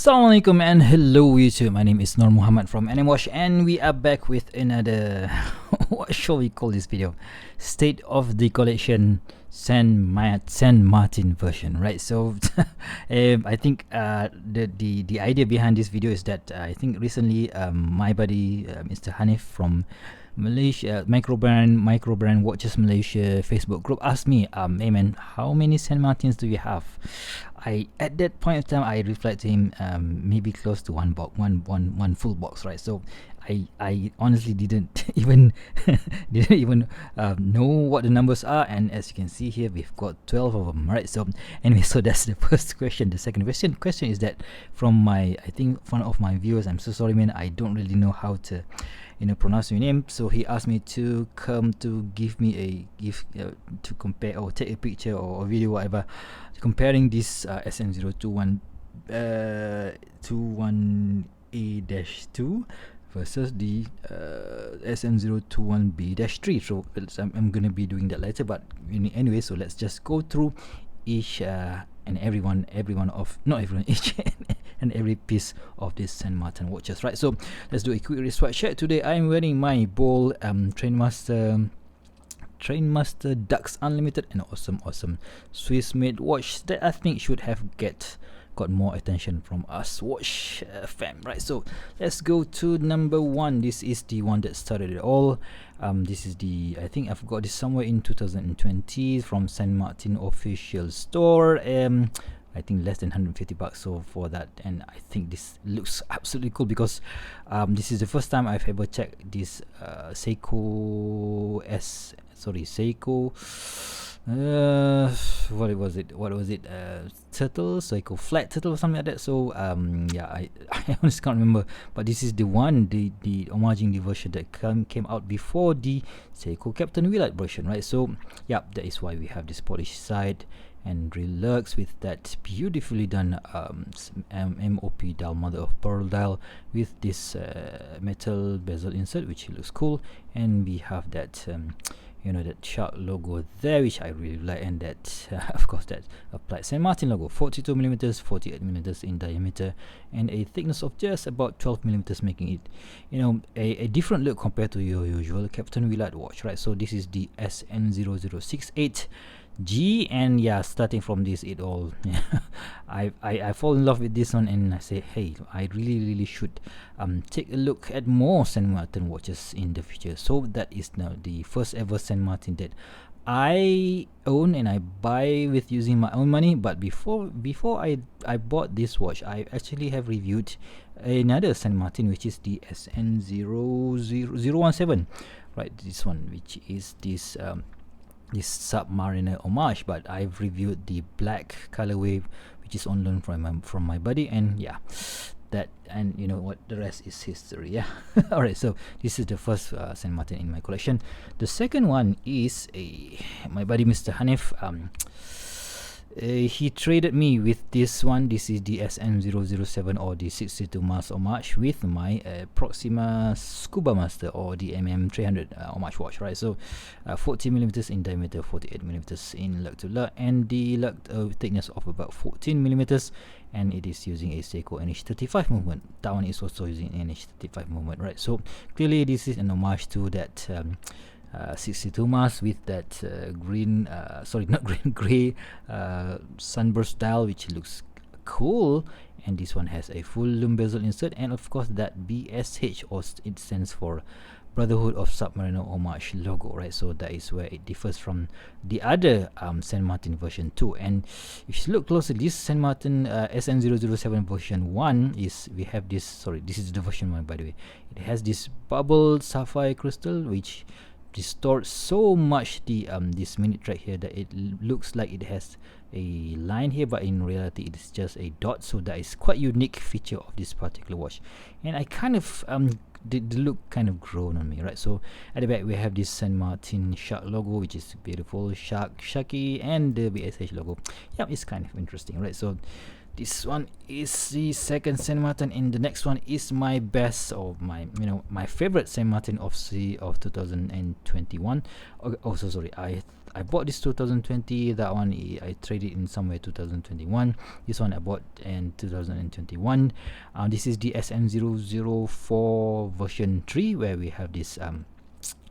Assalamualaikum and hello YouTube. My name is Nur Muhammad from NMWatch and we are back with another what shall we call this video? State of the collection San Martin version, right? So I think the idea behind this video is that I think recently my buddy Mr. Hanif from Malaysia microbrand watches Malaysia Facebook group asked me, hey man, how many San Martins do you have? At that point of time I replied to him, maybe close to one full box, right? So I honestly didn't even know what the numbers are, and as you can see here we've got 12 of them, right? So anyway, so that's the first question. The second question is that from I think one of my viewers, I'm so sorry man, I don't really know how to pronounce your name, so he asked me to come to give me to compare or take a picture or a video, whatever, comparing this SN021A-2 versus the SN021B-3. So I'm gonna be doing that later, but anyway, so let's just go through each and every piece of this San Martin watches, right? So let's do a quick wristwatch check. Today I'm wearing my Bold Trainmaster Dux Unlimited, an awesome Swiss made watch that I think should have got more attention from us watch fam, right? So let's go to number one. This is the one that started it all. This is I think I've got this somewhere in 2020 from San Martin official store. I think less than 150 bucks so for that, and I think this looks absolutely cool because this is the first time I've ever checked this Seiko what was it turtle, Seiko flat turtle or something like that. So yeah, I honestly can't remember, but this is the one, the homaging the version that came out before the Seiko Captain Willard version, right? So yeah, that is why we have this polished side and relax with that beautifully done MOP dial, mother of pearl dial, with this metal bezel insert, which looks cool, and we have that that shark logo there, which I really like, and that of course that applied San Martin logo, 42mm 48mm in diameter, and a thickness of just about 12mm, making it a different look compared to your usual Captain Willard watch, right? So this is the SN006G, and yeah, starting from this, it all I fall in love with this one, and I say, hey, I really should take a look at more San Martin watches in the future. So that is now the first ever San Martin that I own and I buy with using my own money. But before I bought this watch, I actually have reviewed another San Martin, which is the SN017, right? This one, which is this Submariner homage, but I've reviewed the black colorway, which is on loan from my buddy, and yeah, that, and you know what, the rest is history. Yeah. All right, so this is the first San Martin in my collection. The second one is my buddy Mr. Hanif. He traded me with this one. This is the SN007 or the 62 miles homage with my Proxima Scuba Master or the MM300 homage watch, right? So 40mm in diameter, 48mm in lug to lug, and the lug thickness of about 14mm, and it is using a Seiko NH35 movement. That one is also using NH35 movement, right? So clearly this is an homage to that 62 mass with that gray sunburst dial, which looks cool, and this one has a full lume bezel insert, and of course that BSH, or it stands for Brotherhood of Submariner homage logo, right? So that is where it differs from the other San Martin version 2. And if you look closely, this San Martin SN007 version 1 is, we have this, this is the version 1 by the way, it has this bubble sapphire crystal which distorts so much the this minute track here that it looks like it has a line here, but in reality it is just a dot. So that is quite unique feature of this particular watch, and I kind of the look kind of grown on me, right? So at the back we have this San Martin shark logo, which is beautiful, sharky, and the BSH logo. Yeah, it's kind of interesting, right? So This one is the second Saint Martin, and the next one is my best, or my my favorite Saint Martin of 2021. Also, sorry, I bought this 2020. That one I traded in somewhere 2021. This one I bought in 2021. This is the SN004 version 3, where we have this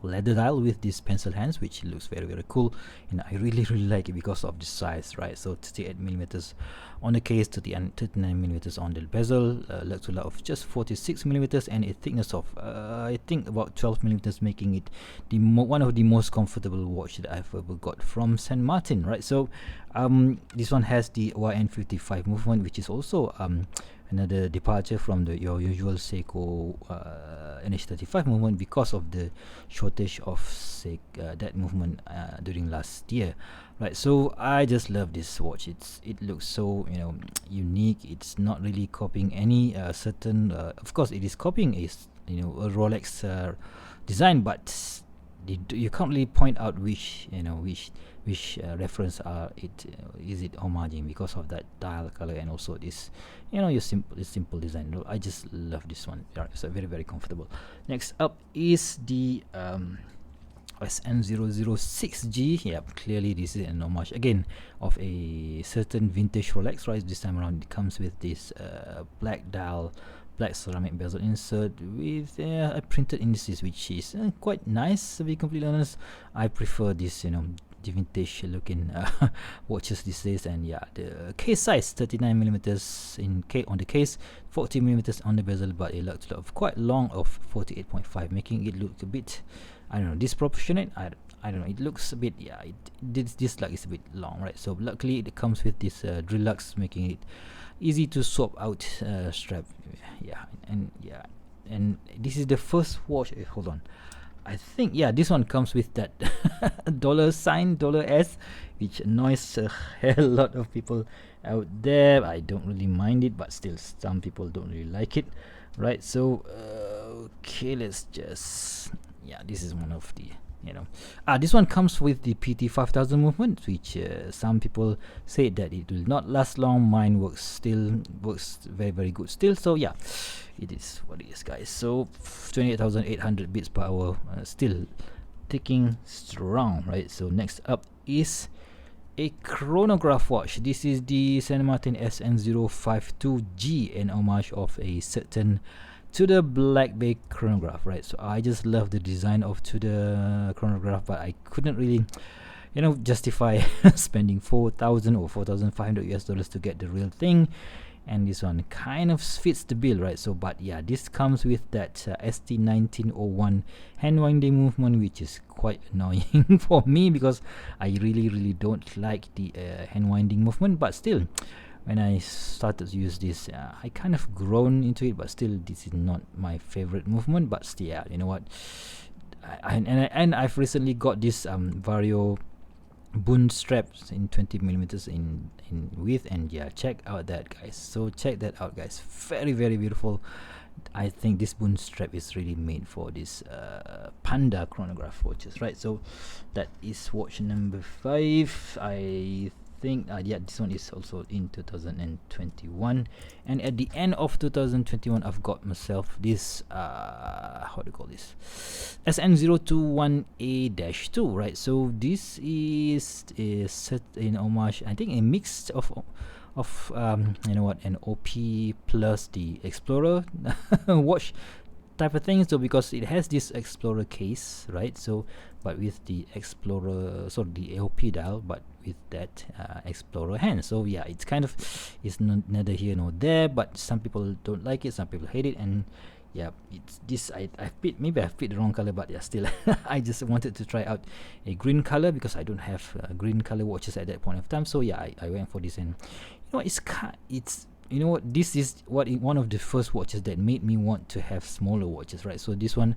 leather dial with these pencil hands, which looks very cool, and I really like it because of the size, right? So 38mm on the case, 39mm on the bezel, lug to lug of just 46mm, and a thickness of I think about 12mm, making it the one of the most comfortable watch that I've ever got from Saint Martin, right? So this one has the YN55 movement, which is also another departure from your usual Seiko NH35 movement because of the shortage of that movement during last year, right? So I just love this watch. It looks so unique. It's not really copying any certain. Of course, it is copying a Rolex design, but you can't really point out which reference is it homaging, because of that dial color and also this your simple design. I just love this one. It's very comfortable. Next up is the SN006G. Yeah, clearly this is an homage again of a certain vintage Rolex, right? This time around it comes with this black dial, black ceramic bezel insert with a printed indices, which is quite nice, to be completely honest. I prefer this the vintage looking watches these days. And yeah, the case size 39mm on the case, 40mm on the bezel, but it looks quite long of 48.5, making it look a bit, I don't know, disproportionate. I don't know, it looks a bit, this lug is a bit long, right? So luckily it comes with this drill lugs, making it easy to swap out strap. And this is the first watch. Hold on, I think this one comes with that $S, which annoys a hell lot of people out there. I don't really mind it, but still some people don't really like it, right? So okay, let's just this is one of the this one comes with the PT5000 movement, which some people say that it will not last long. Mine works very good still. So yeah, it is what it is, guys. So 28,800 beats per hour, still ticking strong, right? So next up is a chronograph watch. This is the Saint Martin SN052G, an homage of a certain to the Black Bay chronograph, right? So I just love the design of to the chronograph, but I couldn't really justify spending 4,000 or 4,500 US dollars to get the real thing, and this one kind of fits the bill, right? So but yeah, this comes with that ST1901 hand winding movement, which is quite annoying for me because I really don't like the hand winding movement. But still, when I started to use this, I kind of grown into it, but still this is not my favorite movement. But still, you know what, I've recently got this Vario bund straps in 20mm in width, and check out that, guys. So check that out, guys. Very beautiful. I think this bund strap is really made for this Panda chronograph watches, right? So that is watch number 5. I think this one is also in 2021, and at the end of 2021 I've got myself this how do you call this, SN021A-2, right? So this is set in homage, I think a mix of an OP plus the Explorer watch type of thing. So because it has this Explorer case, right? So but with the Explorer, so the AOP dial, but with that Explorer hand. So yeah, it's kind of, it's neither here nor there, but some people don't like it, some people hate it, and yeah, it's this I picked, maybe I picked the wrong color, but yeah, still I just wanted to try out a green color because I don't have green color watches at that point of time. So yeah, I went for this, and it's you know what, this is one of the first watches that made me want to have smaller watches, right? So this one,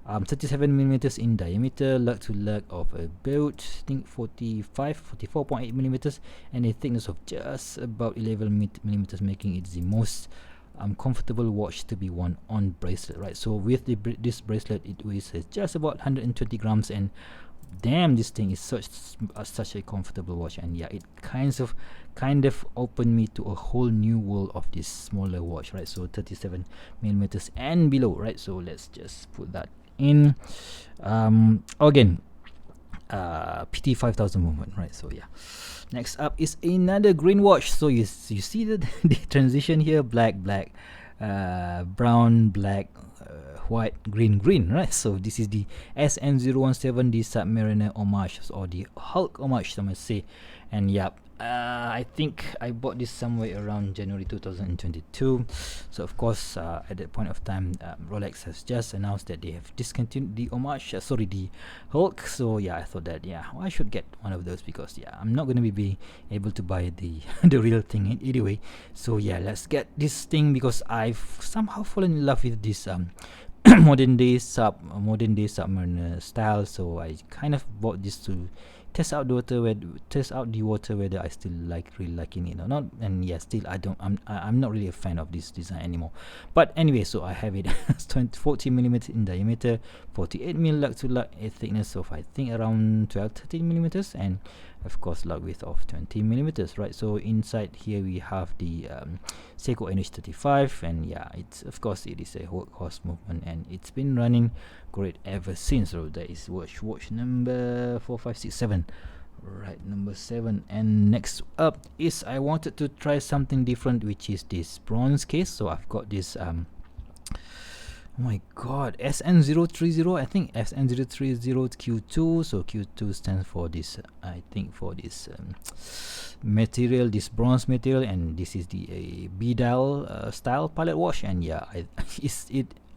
37mm in diameter, lug to lug of about I think 44.8mm, and a thickness of just about 11mm, making it the most comfortable watch to be worn on bracelet, right? So with this bracelet, it weighs just about 120 grams, and damn, this thing is such a comfortable watch. And yeah, it kind of opened me to a whole new world of this smaller watch, right? So 37 millimeters and below, right? So let's just put that in. Again, PT 5000 movement, right? So yeah, next up is another green watch. So you see the transition here: black, brown, black, white, green, right? So this is the SN017D Submariner homage, or the Hulk homage, some might say. And yeah, I think I bought this somewhere around January 2022. So of course, at that point of time, Rolex has just announced that they have discontinued the homage, the Hulk. So yeah, I thought that I should get one of those, because I'm not going to be able to buy the the real thing anyway. So yeah, let's get this thing, because I've somehow fallen in love with this modern day submariner style. So I kind of bought this to test out the water whether I still really liking it or not. And yeah, still I'm not really a fan of this design anymore. But anyway, so I have it 40 millimeters in diameter, 48 mm lug to lug, a thickness of I think around 12-13 millimeters, and of course lug width of 20 millimeters, right? So inside here we have the Seiko NH35, and yeah, it is a workhorse movement, and it's been running great ever since. So that is watch number 4, 5, 6, 7, right? Number 7. And next up is I wanted to try something different, which is this bronze case. So I've got this oh my god, SN030, I think SN030 Q2. So Q2 stands for this, I think, for this material, this bronze material, and this is the B-dial style pilot watch. And yeah,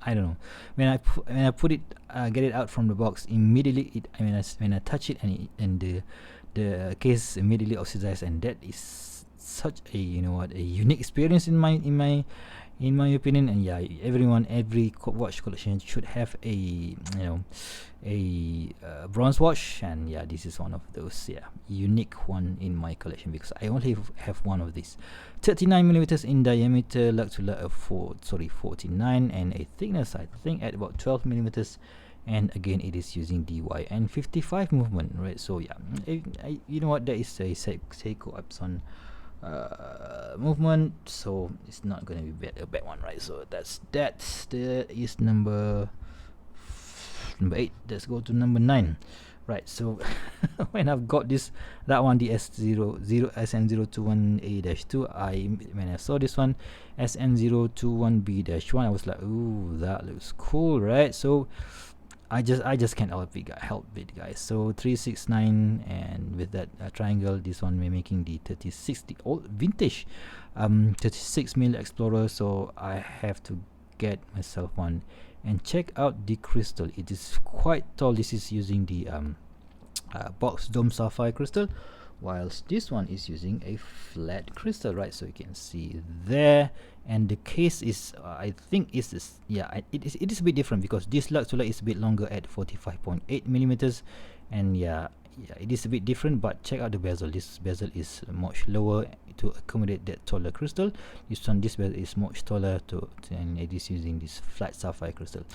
I don't know, when I put it, get it out from the box, immediately when I touch it, and the case immediately oxidized, and that is such a a unique experience in my opinion. And yeah, every watch collection should have a bronze watch, and yeah, this is one of those unique one in my collection, because I only have one of these. 39 millimeters in diameter, lug to lug of 49, and a thickness I think at about 12 millimeters. And again, it is using DYN 55 movement, right? So yeah, you know what, that is a Seiko Epson movement, so it's not going to be a bad one, right? So that is number 8. Let's go to number 9, right? So when I've got that one, the SN021A-2, when I saw this one, SN021B-1, I was like, ooh, that looks cool, right? So I just can't help it, guys. So 369, and with that triangle, this one we're making the 36, the old vintage 36 mm Explorer. So I have to get myself one, and check out the crystal. It is quite tall. This is using the box dome sapphire crystal, whilst this one is using a flat crystal, right? So you can see there. And the case is I think it is a bit different, because this lug to lug is a bit longer at 45.8 millimeters, and yeah, it is a bit different. But check out the bezel. This bezel is much lower to accommodate that taller crystal. This bezel is much taller and it is using this flat sapphire crystal.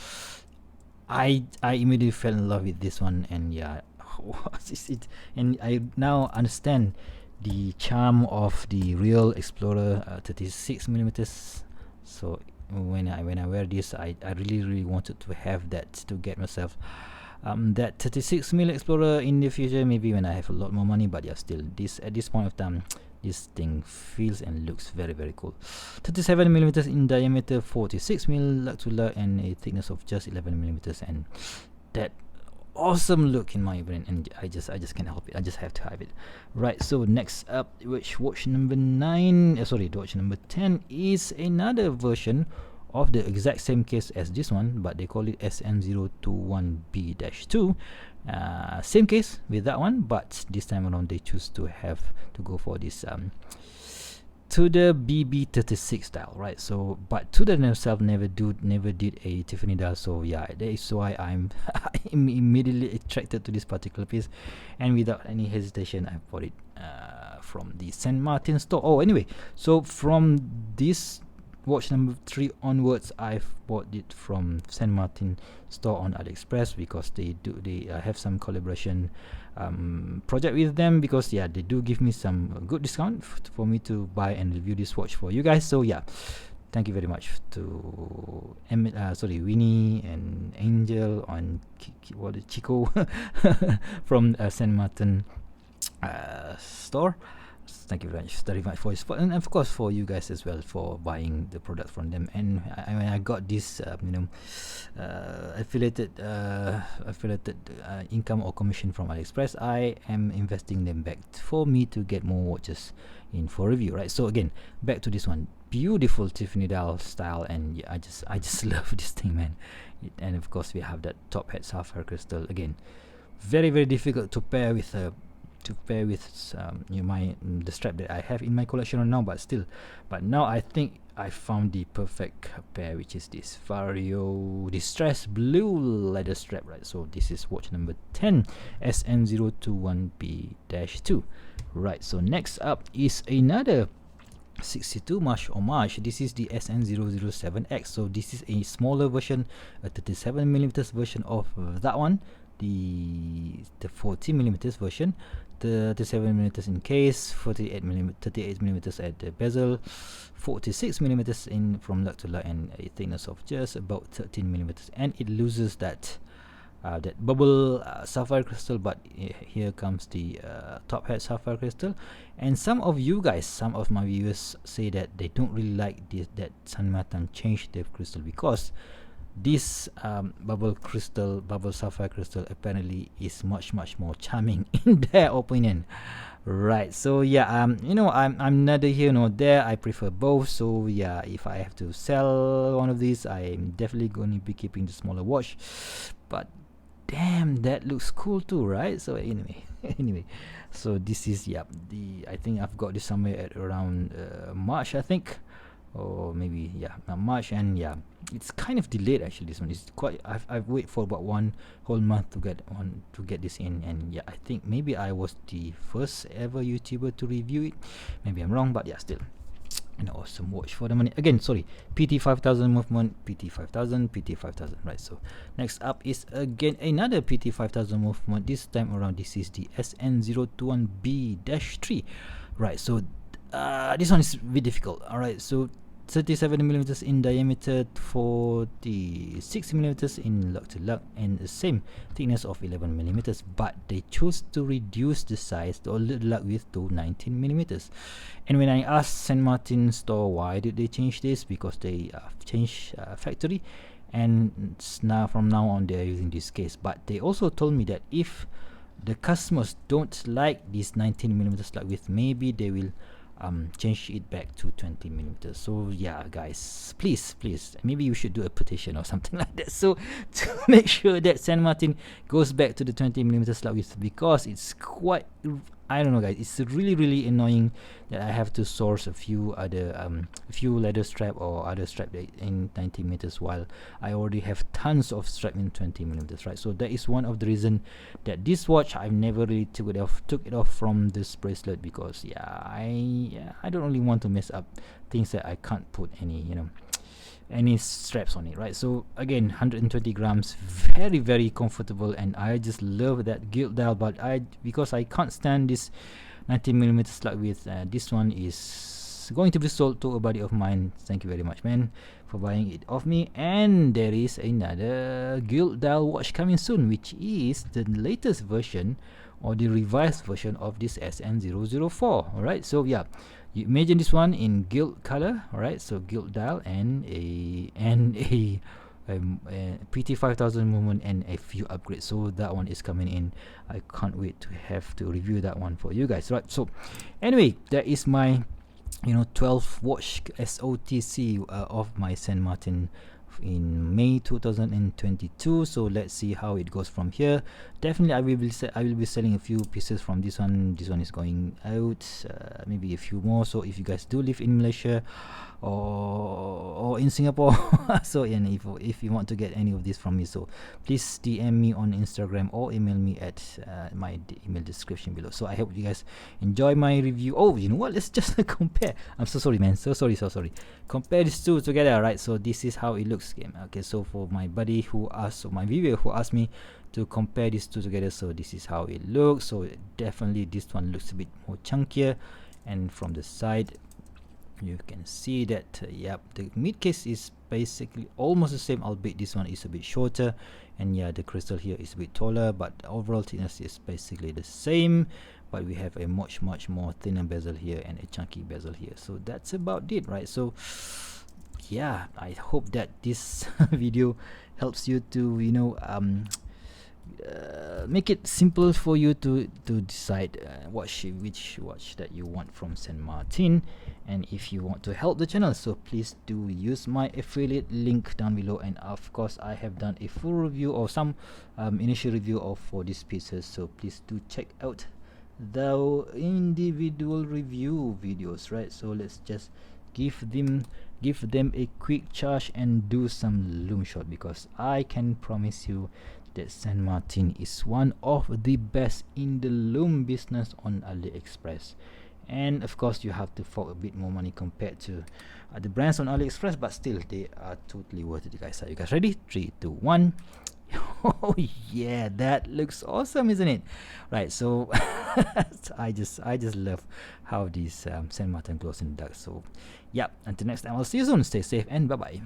I immediately fell in love with this one, and yeah, what is it? And I now understand the charm of the real Explorer 36 millimeters. So when I wear this, I really wanted to have that, to get myself that 36 mm Explorer in the future, maybe when I have a lot more money. But yeah, still, at this point of time, this thing feels and looks very, very cool. 37 millimeters in diameter, 46 mm lug to lug, and a thickness of just 11 millimeters, and that awesome look in my opinion, and I just can't help it. I just have to have it, right? So next up, watch number 9, watch number 10 is another version of the exact same case as this one, but they call it SN021B-2. Same case with that one, but this time around they choose to go for this to the BB36 style, right? So, but Tudor themselves never did a Tiffany dial, so yeah, that is why I'm immediately attracted to this particular piece, and without any hesitation, I bought it from the St. Martin store. Oh, anyway, so from this watch number 3 onwards, I've bought it from Saint Martin store on AliExpress, because they have some collaboration project with them, because yeah, they do give me some good discount for me to buy and review this watch for you guys. So yeah, thank you very much to Winnie and Angel on Chico from Saint Martin store. Thank you very much for your support, and of course for you guys as well for buying the product from them. And when I got this affiliated income or commission from AliExpress, I am investing them back for me to get more watches in for review, right? So again, back to this one, beautiful Tiffany dial style, and yeah, I just love this thing, man. And of course we have that top hat sapphire crystal. Again, very difficult to pair with the strap that I have in my collection right now, but now I think I found the perfect pair, which is this Vario distressed blue leather strap, right? So this is watch number 10, SN021B-2, right? So next up is another 62 March homage. This is the SN007X. So this is a smaller version, a 37mm version of that one, the 40mm version, the 37mm in case, 38mm at the bezel, 46mm in from lug to lug, and a thickness of just about 13mm, and it loses that bubble sapphire crystal, but here comes the top hat sapphire crystal. And some of my viewers say that they don't really like that Saint Martin changed the crystal, because this bubble sapphire crystal apparently is much more charming in their opinion, right? So yeah, I'm neither here nor there. I prefer both. So yeah, if I have to sell one of these, I'm definitely going to be keeping the smaller watch, but damn, that looks cool too, right? So anyway, so this is I think I've got this somewhere at around March, I think, or maybe March. And yeah, it's kind of delayed actually. This one is quite, I've waited for about 1 whole month to get this in. And yeah, I think maybe I was the first ever YouTuber to review it. Maybe I'm wrong, but yeah, still an awesome watch for the money. Again, sorry, PT5000 movement, PT5000, right? So next up is again another PT5000 movement. This time around, this is the SN021B-3, right? So this one is a bit difficult. All right, so 37mm in diameter, 46mm in lug to lug, and the same thickness of 11mm, but they chose to reduce the size, the lug width, to 19mm. And when I asked Saint Martin store why did they change this, because they changed factory, and from now on they are using this case. But they also told me that if the customers don't like this 19mm lug width, maybe they will change it back to 20mm. So yeah, guys, please, maybe you should do a petition or something like that, so to make sure that Saint Martin goes back to the 20mm slug width, because it's quite, I don't know guys, it's really annoying that I have to source a few leather strap or other strap in 90mm, while I already have tons of strap in 20mm, right? So that is one of the reason that this watch I've never really took it off from this bracelet, because I don't really want to mess up things that I can't put any straps on it, right? So again, 120 grams, very comfortable, and I just love that gilt dial. But because I can't stand this 90mm slug width, this one is going to be sold to a buddy of mine. Thank you very much, man, for buying it off me. And there is another gilt dial watch coming soon, which is the latest version or the revised version of this SN004. All right, so yeah, you imagine this one in gilt color. All right, so gilt dial and a PT5000 movement and a few upgrades. So that one is coming in. I can't wait to have to review that one for you guys, right? So anyway, that is my 12 watch SOTC of my Saint Martin in May 2022. So let's see how it goes from here. Definitely I will be selling a few pieces from this one. This one is going out, maybe a few more. So if you guys do live in Malaysia or in Singapore, so and if you want to get any of this from me, so please DM me on Instagram or email me at my email description below. So I hope you guys enjoy my review. Oh, you know what, let's just compare. I'm so sorry, man, so sorry. Compare these two together, right? So this is how it looks, game. Okay, so for my buddy who asked, so my viewer who asked me to compare these two together, so this is how it looks. So definitely this one looks a bit more chunkier, and from the side you can see that yep, the mid case is basically almost the same, albeit this one is a bit shorter, and yeah, the crystal here is a bit taller, but overall thickness is basically the same, but we have a much more thinner bezel here and a chunky bezel here. So that's about it, right? So yeah, I hope that this video helps you to, you know, make it simple for you to decide which watch that you want from Saint Martin. And if you want to help the channel, so please do use my affiliate link down below. And of course I have done a full review or some initial review of for these pieces, so please do check out the individual review videos, right? So let's just give them a quick charge and do some loom shot, because I can promise you that Saint Martin is one of the best in the loom business on AliExpress. And of course you have to fork a bit more money compared to the brands on AliExpress, but still they are totally worth it, guys. Are you guys ready? 3, 2, 1. Oh yeah, that looks awesome, isn't it? Right, so I just love how these Saint Martin glows in the dark. So yeah, until next time, I'll see you soon. Stay safe and bye bye.